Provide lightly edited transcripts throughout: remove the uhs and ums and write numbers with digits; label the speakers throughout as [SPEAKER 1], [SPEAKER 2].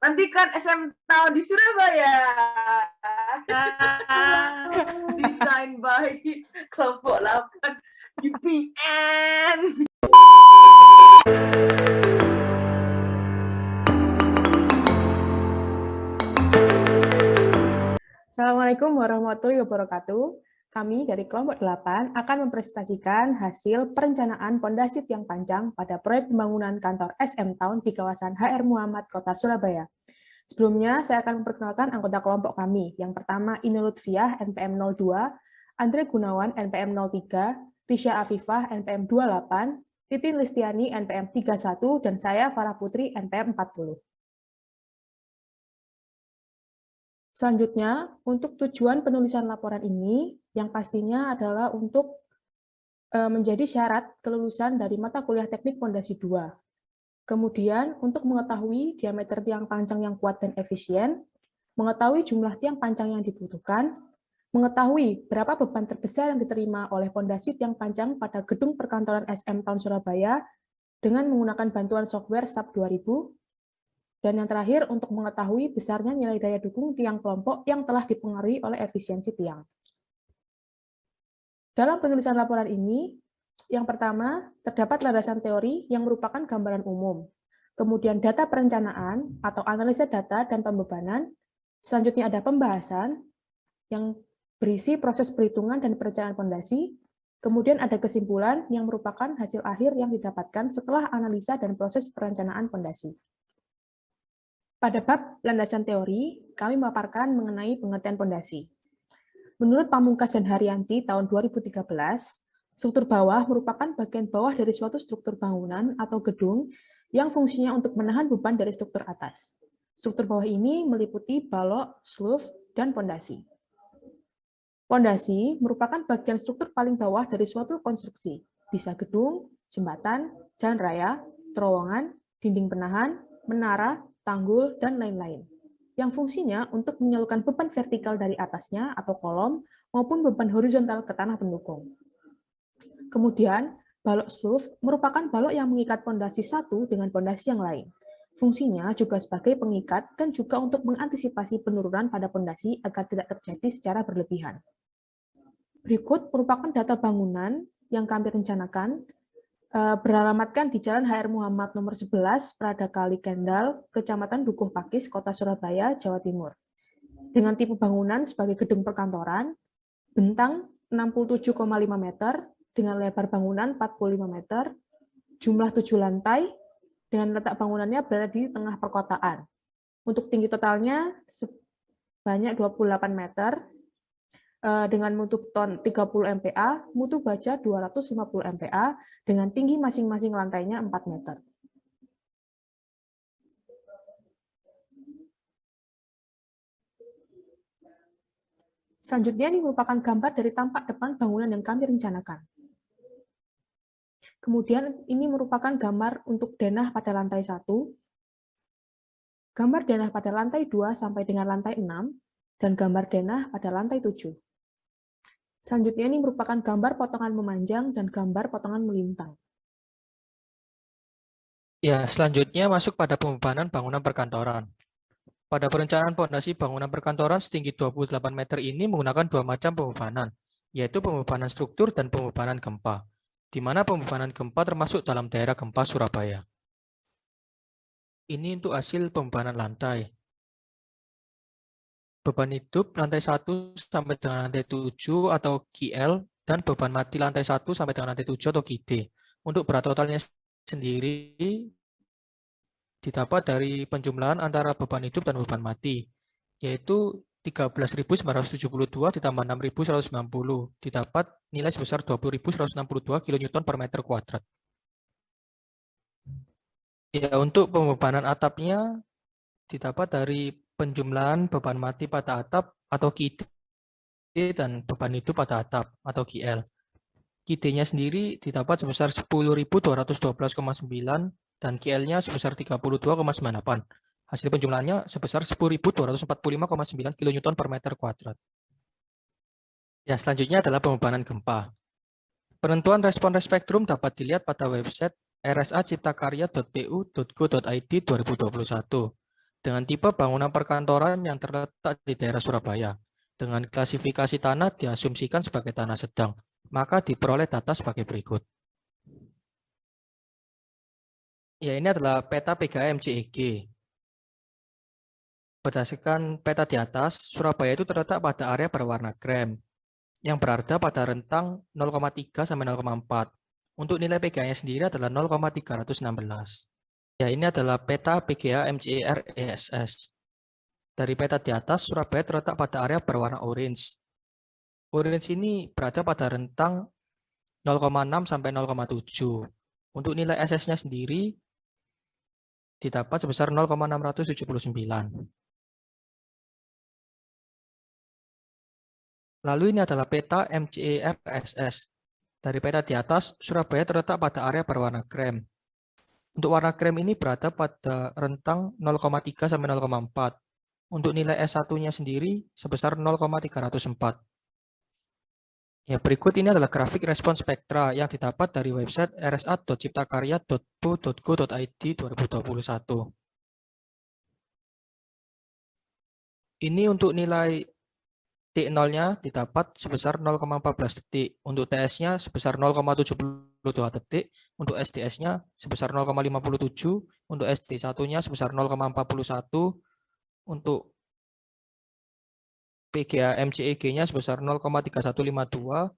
[SPEAKER 1] Nanti kan SM Town di Surabaya. Desain by kelompok 8 UPN.
[SPEAKER 2] Assalamualaikum warahmatullahi wabarakatuh. Kami dari kelompok 8 akan mempresentasikan hasil perencanaan pondasi tiang panjang pada proyek pembangunan kantor SM Town di kawasan HR Muhammad, Kota Surabaya. Sebelumnya, saya akan memperkenalkan anggota kelompok kami. Yang pertama, Inu Lutfiah, NPM 02, Andre Gunawan, NPM 03, Risha Afifah, NPM 28, Titin Listiani, NPM 31, dan saya, Farah Putri, NPM 40. Selanjutnya, untuk tujuan penulisan laporan ini, yang pastinya adalah untuk menjadi syarat kelulusan dari mata kuliah teknik pondasi 2. Kemudian, untuk mengetahui diameter tiang panjang yang kuat dan efisien, mengetahui jumlah tiang panjang yang dibutuhkan, mengetahui berapa beban terbesar yang diterima oleh pondasi tiang panjang pada gedung perkantoran SM Town Surabaya dengan menggunakan bantuan software SAP 2000, dan yang terakhir, untuk mengetahui besarnya nilai daya dukung tiang kelompok yang telah dipengaruhi oleh efisiensi tiang. Dalam penulisan laporan ini, yang pertama, terdapat landasan teori yang merupakan gambaran umum. Kemudian data perencanaan atau analisa data dan pembebanan. Selanjutnya ada pembahasan yang berisi proses perhitungan dan perencanaan pondasi. Kemudian ada kesimpulan yang merupakan hasil akhir yang didapatkan setelah analisa dan proses perencanaan pondasi. Pada bab landasan teori, kami memaparkan mengenai pengertian pondasi. Menurut Pamungkas dan Haryanti tahun 2013, struktur bawah merupakan bagian bawah dari suatu struktur bangunan atau gedung yang fungsinya untuk menahan beban dari struktur atas. Struktur bawah ini meliputi balok, sloof, dan pondasi. Pondasi merupakan bagian struktur paling bawah dari suatu konstruksi, bisa gedung, jembatan, jalan raya, terowongan, dinding penahan, menara, tanggul, dan lain-lain, yang fungsinya untuk menyalurkan beban vertikal dari atasnya atau kolom maupun beban horizontal ke tanah pendukung. Kemudian, balok sloof merupakan balok yang mengikat pondasi satu dengan pondasi yang lain. Fungsinya juga sebagai pengikat dan juga untuk mengantisipasi penurunan pada pondasi agar tidak terjadi secara berlebihan. Berikut merupakan data bangunan yang kami rencanakan, beralamatkan di Jalan HR Muhammad nomor 11, Prada Kali Kendal, Kecamatan Dukuh Pakis, Kota Surabaya, Jawa Timur. Dengan tipe bangunan sebagai gedung perkantoran, bentang 67,5 meter, dengan lebar bangunan 45 meter, jumlah 7 lantai, dengan letak bangunannya berada di tengah perkotaan. Untuk tinggi totalnya sebanyak 28 meter, dengan mutu ton 30 MPa, mutu baja 250 MPa, dengan tinggi masing-masing lantainya 4 meter. Selanjutnya, ini merupakan gambar dari tampak depan bangunan yang kami rencanakan. Kemudian, ini merupakan gambar untuk denah pada lantai 1, gambar denah pada lantai 2 sampai dengan lantai 6, dan gambar denah pada lantai 7. Selanjutnya, ini merupakan gambar potongan memanjang dan gambar potongan melintang.
[SPEAKER 3] Ya, selanjutnya masuk pada pembebanan bangunan perkantoran. Pada perencanaan pondasi bangunan perkantoran setinggi 28 meter ini menggunakan dua macam pembebanan, yaitu pembebanan struktur dan pembebanan gempa, di mana pembebanan gempa termasuk dalam daerah gempa Surabaya. Ini untuk hasil pembebanan lantai. Beban hidup lantai 1 sampai dengan lantai 7 atau KL, dan beban mati lantai 1 sampai dengan lantai 7 atau KD. Untuk berat totalnya sendiri didapat dari penjumlahan antara beban hidup dan beban mati, yaitu 13.972 ditambah 6.190, didapat nilai sebesar 20.162 kN per meter kuadrat. Ya, untuk pembebanan atapnya didapat dari penjumlahan beban mati pada atap atau KD dan beban hidup pada atap atau KL. KD-nya sendiri didapat sebesar 10.212,9 dan KL-nya sebesar 32,98. Hasil penjumlahannya sebesar 10.245,9 kN per meter kuadrat. Ya, selanjutnya adalah pembebanan gempa. Penentuan respon spektrum dapat dilihat pada website rsaciptakarya.pu.go.id 2021. dengan tipe bangunan perkantoran yang terletak di daerah Surabaya. Dengan klasifikasi tanah diasumsikan sebagai tanah sedang, maka diperoleh data sebagai berikut. Ya, ini adalah peta PGA MCEG. Berdasarkan peta di atas, Surabaya itu terletak pada area berwarna krem, yang berada pada rentang 0,3 sampai 0,4. Untuk nilai PGA-nya sendiri adalah 0,316. Ya, ini adalah peta PGA MCER ESS. Dari peta di atas, Surabaya terletak pada area berwarna orange. Orange ini berada pada rentang 0,6 sampai 0,7. Untuk nilai SS-nya sendiri didapat sebesar 0,679. Lalu ini adalah peta MCER SS. Dari peta di atas, Surabaya terletak pada area berwarna krem. Untuk warna krem ini berada pada rentang 0,3 sampai 0,4. Untuk nilai S1-nya sendiri sebesar 0,304. Ya, berikut ini adalah grafik respons spektra yang didapat dari website rsa.ciptakarya.pu.go.id 2021. Ini untuk nilai T0-nya didapat sebesar 0,14 detik, untuk TS-nya sebesar 0,72 detik, untuk SDS-nya sebesar 0,57, untuk SD1-nya sebesar 0,41, untuk PGA MCEG-nya sebesar 0,3152,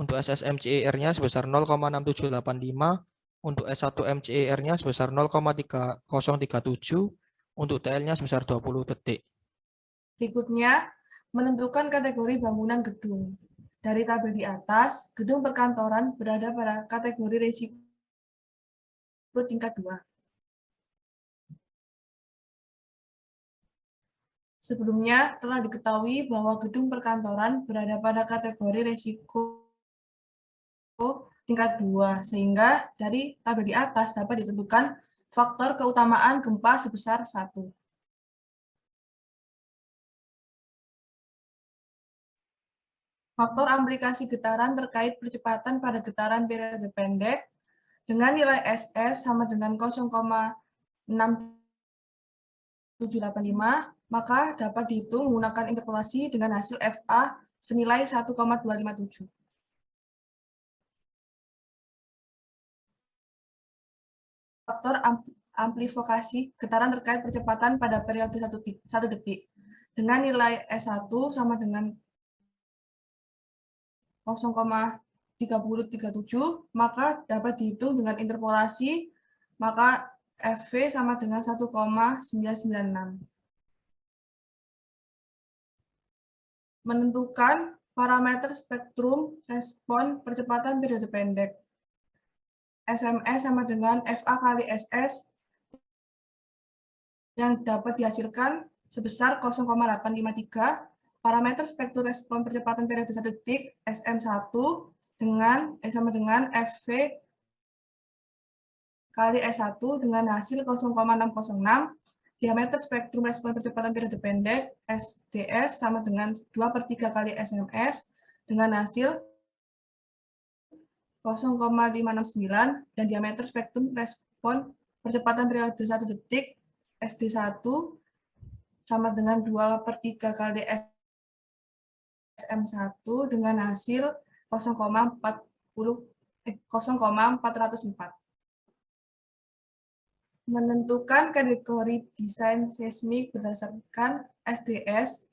[SPEAKER 3] untuk SSMCER-nya sebesar 0,6785, untuk S1 MCER-nya sebesar 0,3037, untuk TL-nya sebesar 20 detik.
[SPEAKER 4] Berikutnya, menentukan kategori bangunan gedung. Dari tabel di atas, gedung perkantoran berada pada kategori risiko tingkat 2. Sebelumnya telah diketahui bahwa gedung perkantoran berada pada kategori risiko tingkat 2, sehingga dari tabel di atas dapat ditentukan faktor keutamaan gempa sebesar 1. Faktor aplikasi getaran terkait percepatan pada getaran periode pendek dengan nilai SS sama dengan 0,6785, maka dapat dihitung menggunakan interpolasi dengan hasil FA senilai 1,257. Faktor amplifikasi getaran terkait percepatan pada periode 1 detik dengan nilai S1 sama dengan 0,3037, maka dapat dihitung dengan interpolasi, maka FV sama dengan 1,996. Menentukan parameter spektrum respon percepatan periode pendek. SMS sama dengan FA kali SS yang dapat dihasilkan sebesar 0,853. Parameter spektrum respon percepatan periode 1 detik SM1 dengan sama dengan FV kali S1 dengan hasil 0,606. Diameter spektrum respon percepatan periode pendek SDS sama dengan 2/3 kali SMS dengan hasil 0,569, dan diameter spektrum respon percepatan periode 1 detik SD1 sama dengan 2/3 kali SM1 dengan hasil 0,404. Menentukan kategori desain seismik berdasarkan SDS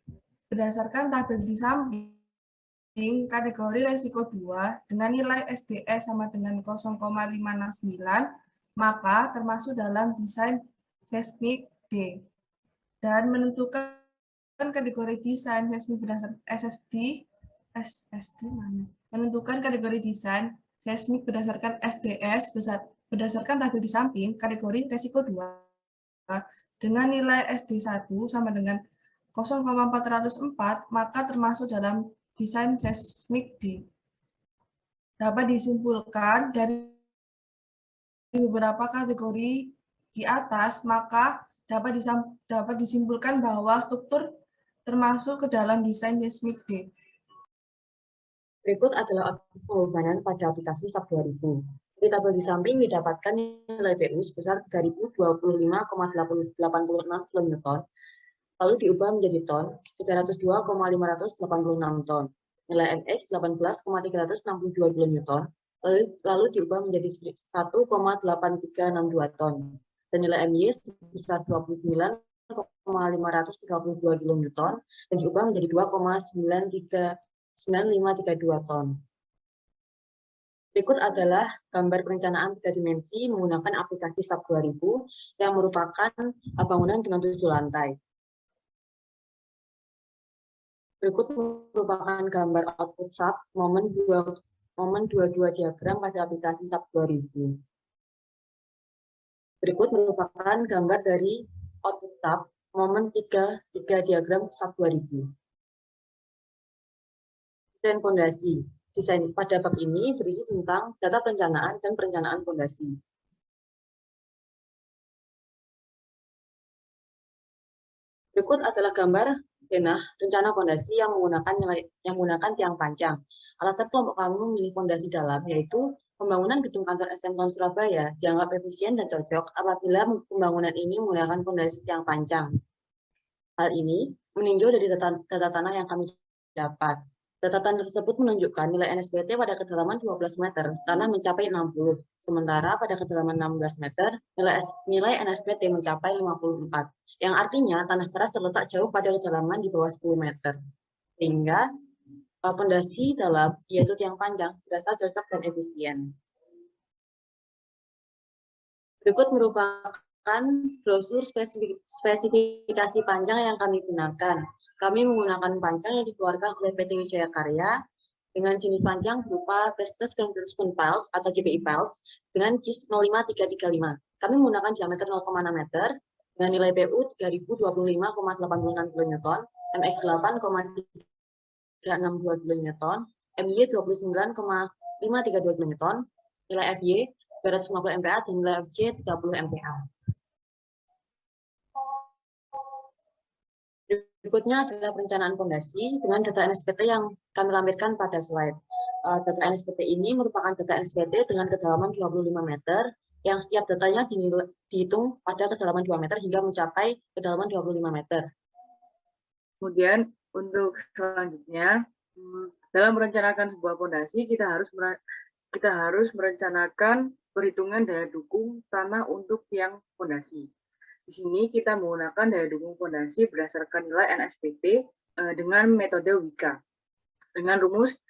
[SPEAKER 4] berdasarkan tabel di samping. Kategori risiko 2 dengan nilai SDS sama dengan 0,569, maka termasuk dalam desain seismik D. Dan menentukan kategori desain seismik berdasarkan menentukan kategori desain seismik berdasarkan SDS berdasarkan tabel di samping. Kategori risiko 2 dengan nilai SD1 sama dengan 0,404, maka termasuk dalam desain seismik D. Dapat disimpulkan dari beberapa kategori di atas, maka dapat disimpulkan bahwa struktur termasuk ke dalam desain seismik D.
[SPEAKER 5] Berikut adalah pembebanan pada aplikasi SAP 2000. Ini Di tabel di samping didapatkan nilai PU sebesar 3025,86 kN, lalu diubah menjadi ton, 302,586 ton. Nilai MX 18,362 kN, lalu diubah menjadi 1,8362 ton. Dan nilai MY sebesar 29,532 kN dan diubah menjadi 2,9532 ton. Berikut adalah gambar perencanaan 3 dimensi menggunakan aplikasi SAP 2000 yang merupakan bangunan dengan 7 lantai. Berikut merupakan gambar output SAP momen 22 diagram pada aplikasi SAP 2000. Berikut merupakan gambar dari output SAP momen 3 diagram SAP 2000. Desain fondasi. Desain pada bab ini berisi tentang data perencanaan dan perencanaan fondasi. Berikut adalah gambar denah rencana fondasi yang menggunakan tiang panjang. Alasan kelompok kami memilih fondasi dalam yaitu pembangunan gedung kantor SM Town Surabaya dianggap efisien dan cocok apabila pembangunan ini menggunakan fondasi tiang panjang. Hal ini meninjau dari data tanah yang kami dapat. Data tanah tersebut menunjukkan nilai NSBT pada kedalaman 12 meter, tanah mencapai 60. Sementara pada kedalaman 16 meter, nilai NSBT mencapai 54. Yang artinya tanah keras terletak jauh pada kedalaman di bawah 10 meter. Sehingga fondasi dalam, yaitu tiang panjang, dirasa cocok dan efisien. Berikut merupakan brosur spesifikasi panjang yang kami gunakan. Kami menggunakan panjang yang dikeluarkan oleh PT Wijaya Karya dengan jenis panjang berupa Prestige Conversion Piles atau JPI Piles dengan JIS 05335. Kami menggunakan diameter 0,6 meter dengan nilai PU 3025,86 kN, MX 8,362 kN, MY 29,532 kN, nilai FY 250 MPa dan nilai FJ 30 MPa. Berikutnya adalah perencanaan fondasi dengan data NSBT yang kami lampirkan pada slide. Data NSBT ini merupakan data NSBT dengan kedalaman 25 meter, yang setiap datanya dihitung pada kedalaman 2 meter hingga mencapai kedalaman 25 meter.
[SPEAKER 1] Kemudian untuk selanjutnya, dalam merencanakan sebuah fondasi, kita harus merencanakan perhitungan daya dukung tanah untuk tiang fondasi. Di sini kita menggunakan daya dukung fondasi berdasarkan nilai NSBT dengan metode WIKA. Dengan rumus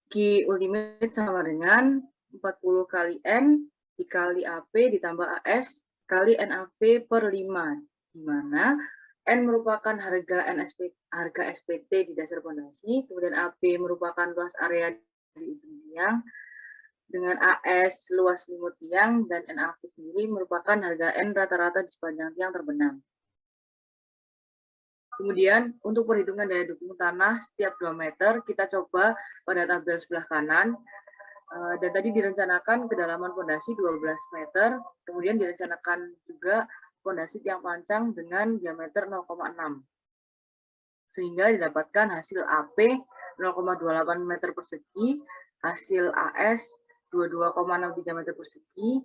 [SPEAKER 1] Q ultimate sama dengan 40 kali N dikali AP ditambah AS kali NAV per 5, di mana N merupakan harga SPT di dasar fondasi, kemudian AP merupakan luas area di ujung tiang, dengan AS luas limut tiang, dan NAV sendiri merupakan harga N rata-rata di sepanjang tiang terbenam. Kemudian untuk perhitungan daya dukung tanah setiap 2 meter, kita coba pada tabel sebelah kanan, dan tadi direncanakan kedalaman fondasi 12 meter, kemudian direncanakan juga fondasi tiang panjang dengan diameter 0,6. Sehingga didapatkan hasil AP 0,28 meter persegi, hasil AS 22,63 meter persegi,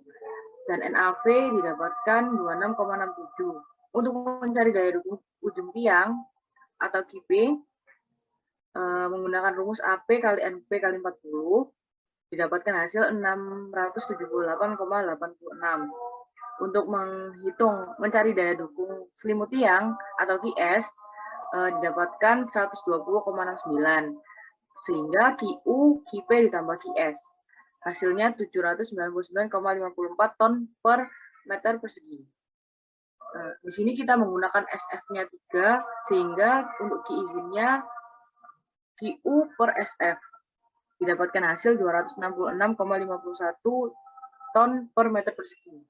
[SPEAKER 1] dan NAV didapatkan 26,67. Untuk mencari daya dukung ujung tiang atau QP, menggunakan rumus AP kali NP kali 40, didapatkan hasil 678,86. Untuk mencari daya dukung selimut tiang atau QS, didapatkan 120,69. Sehingga QU, QP ditambah QS. Hasilnya 799,54 ton per meter persegi. Di sini kita menggunakan SF-nya 3, sehingga untuk Ki izinnya QU per SF. Didapatkan hasil 266,51 ton per meter persegi.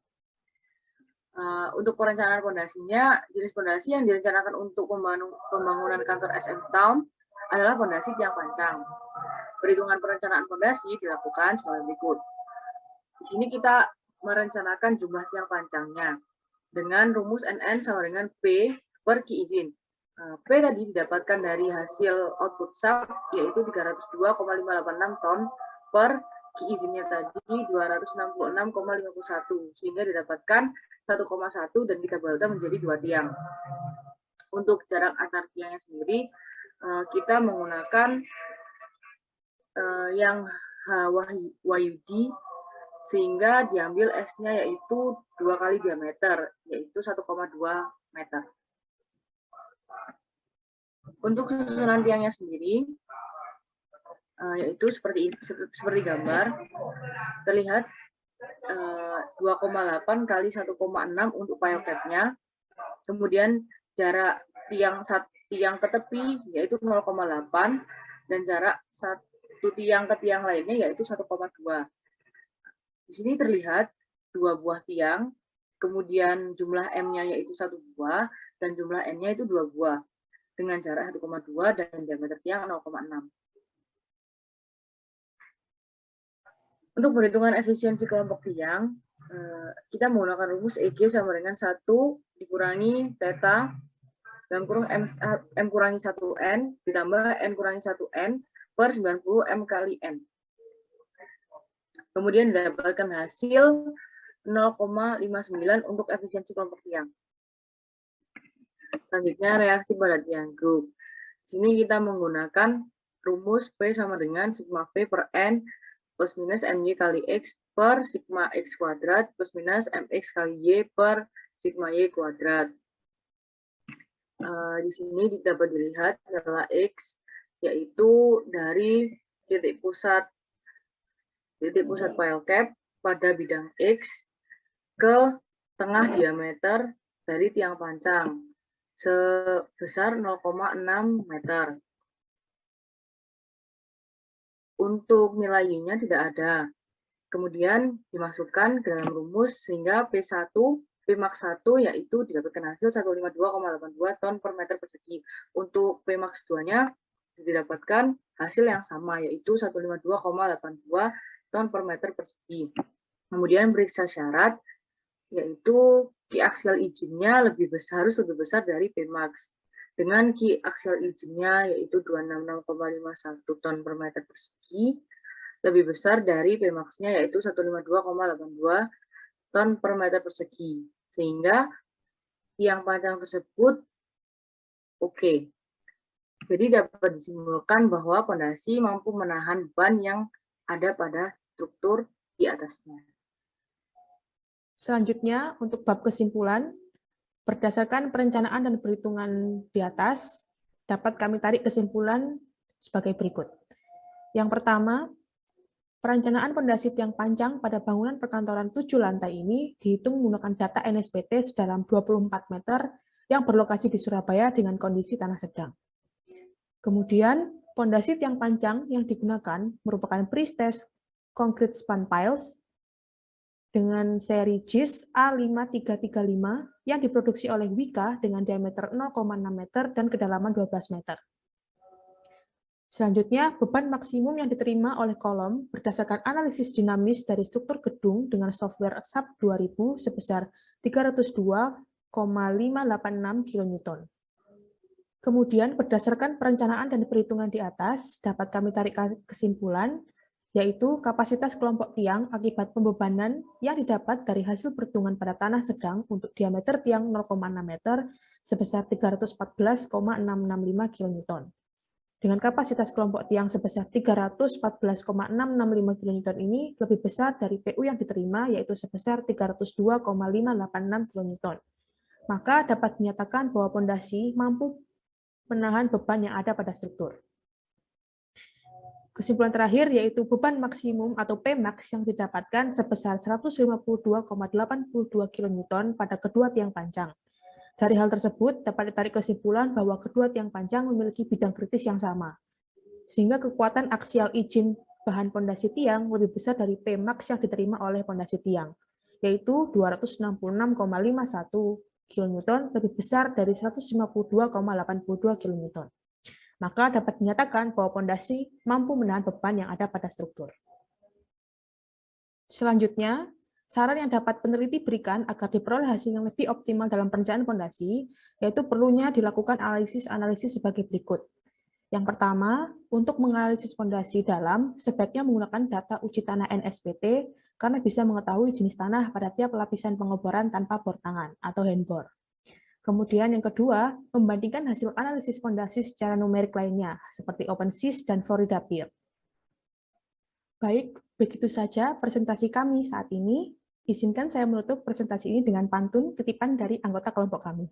[SPEAKER 1] Untuk perencanaan fondasinya, jenis fondasi yang direncanakan untuk pembangunan kantor SM Town adalah fondasi tiang panjang. Perhitungan perencanaan fondasi dilakukan sebagai berikut. Di sini kita merencanakan jumlah tiang panjangnya dengan rumus NN sama dengan P per Ki izin. P tadi didapatkan dari hasil output SAP, yaitu 302,586 ton per izinnya tadi 266,51 sehingga didapatkan 1,1 dan kita balta menjadi 2 tiang. Untuk jarak antar tiangnya sendiri kita menggunakan yang HYUD sehingga diambil S-nya yaitu 2 kali diameter yaitu 1,2 meter. Untuk susunan tiangnya sendiri yaitu seperti gambar terlihat 2,8 kali 1,6 untuk pile cap-nya, kemudian jarak tiang ke tepi yaitu 0,8 dan jarak satu tiang ke tiang lainnya yaitu 1,2. Di sini terlihat 2 buah tiang, kemudian jumlah M-nya yaitu 1 buah dan jumlah N-nya itu 2 buah dengan jarak 1,2 dan diameter tiang 0,6. Untuk perhitungan efisiensi kelompok tiang, kita menggunakan rumus EG sama dengan 1 dikurangi theta dalam kurung M kurangi 1N ditambah N kurangi 1N per 90 M kali N. Kemudian didapatkan hasil 0,59 untuk efisiensi kelompok tiang. Selanjutnya reaksi pada tiang grup. Di sini kita menggunakan rumus P sama dengan sigma V per N plus minus MY kali X per sigma X kuadrat plus minus MX kali Y per sigma Y kuadrat. Di sini dapat dilihat adalah X yaitu dari titik pusat pile cap pada bidang X ke tengah diameter dari tiang pancang sebesar 0,6 meter. Untuk nilai Y-nya tidak ada. Kemudian dimasukkan ke dalam rumus sehingga Pmax 1 yaitu didapatkan hasil 152,82 ton per meter persegi. Untuk Pmax 2-nya didapatkan hasil yang sama yaitu 152,82 ton per meter persegi. Kemudian periksa syarat yaitu Q axial izinnya harus lebih besar dari Pmax. Dengan Q axial izinnya yaitu 266,51 ton per meter persegi, lebih besar dari Pmax-nya yaitu 152,82 ton per meter persegi. Sehingga tiang pancang tersebut oke. Jadi dapat disimpulkan bahwa pondasi mampu menahan beban yang ada pada struktur di atasnya.
[SPEAKER 2] Selanjutnya, untuk bab kesimpulan, berdasarkan perencanaan dan perhitungan di atas, dapat kami tarik kesimpulan sebagai berikut. Yang pertama, perencanaan pondasi tiang pancang pada bangunan perkantoran 7 lantai ini dihitung menggunakan data NSBT sedalam 24 meter yang berlokasi di Surabaya dengan kondisi tanah sedang. Kemudian, pondasi tiang pancang yang digunakan merupakan pre-stressed concrete span piles dengan seri JIS A5335 yang diproduksi oleh Wika dengan diameter 0,6 meter dan kedalaman 12 meter. Selanjutnya, beban maksimum yang diterima oleh kolom berdasarkan analisis dinamis dari struktur gedung dengan software SAP 2000 sebesar 302,586 kN. Kemudian, berdasarkan perencanaan dan perhitungan di atas, dapat kami tarik kesimpulan yaitu kapasitas kelompok tiang akibat pembebanan yang didapat dari hasil perhitungan pada tanah sedang untuk diameter tiang 0,6 meter sebesar 314,665 kN. Dengan kapasitas kelompok tiang sebesar 314,665 kN ini lebih besar dari PU yang diterima yaitu sebesar 302,586 kN. Maka dapat dinyatakan bahwa pondasi mampu menahan beban yang ada pada struktur. Kesimpulan terakhir yaitu beban maksimum atau Pmax yang didapatkan sebesar 152,82 kN pada kedua tiang pancang. Dari hal tersebut dapat ditarik kesimpulan bahwa kedua tiang pancang memiliki bidang kritis yang sama, sehingga kekuatan aksial izin bahan pondasi tiang lebih besar dari Pmax yang diterima oleh pondasi tiang, yaitu 266,51 kN lebih besar dari 152,82 kN. Maka dapat dinyatakan bahwa pondasi mampu menahan beban yang ada pada struktur. Selanjutnya, saran yang dapat peneliti berikan agar diperoleh hasil yang lebih optimal dalam perencanaan pondasi, yaitu perlunya dilakukan analisis-analisis sebagai berikut. Yang pertama, untuk menganalisis fondasi dalam, sebaiknya menggunakan data uji tanah NSPT karena bisa mengetahui jenis tanah pada tiap lapisan pengeboran tanpa bor tangan atau handbor. Kemudian yang kedua, membandingkan hasil analisis fondasi secara numerik lainnya, seperti OpenSys dan Floridapir. Baik, begitu saja presentasi kami saat ini. Izinkan saya menutup presentasi ini dengan pantun kutipan dari anggota kelompok kami.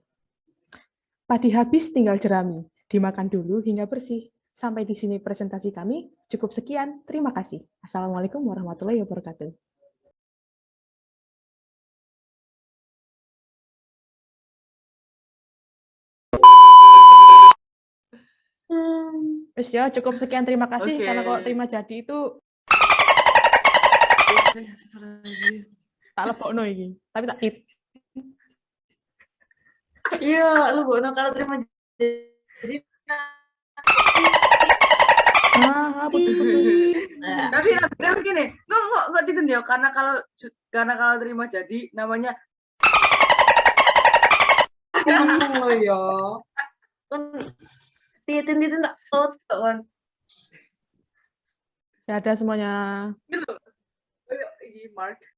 [SPEAKER 2] Padi habis tinggal jerami, dimakan dulu hingga bersih. Sampai di sini presentasi kami. Cukup sekian, terima kasih. Assalamualaikum warahmatullahi wabarakatuh. Wes ya, cukup sekian, terima kasih.
[SPEAKER 1] Oke.
[SPEAKER 2] Karena kalau terima jadi itu tak lebokno iki, tapi tak tip.
[SPEAKER 5] Iya, lu bono kalau terima jadi
[SPEAKER 2] Putih-putih.
[SPEAKER 1] Tapi harus gini, nggak gitu ya, karena kalau terima jadi namanya
[SPEAKER 5] oh ya. Kan titin tak tot kan.
[SPEAKER 2] Dadah semuanya.
[SPEAKER 1] gitu. Ayo, ini Mark.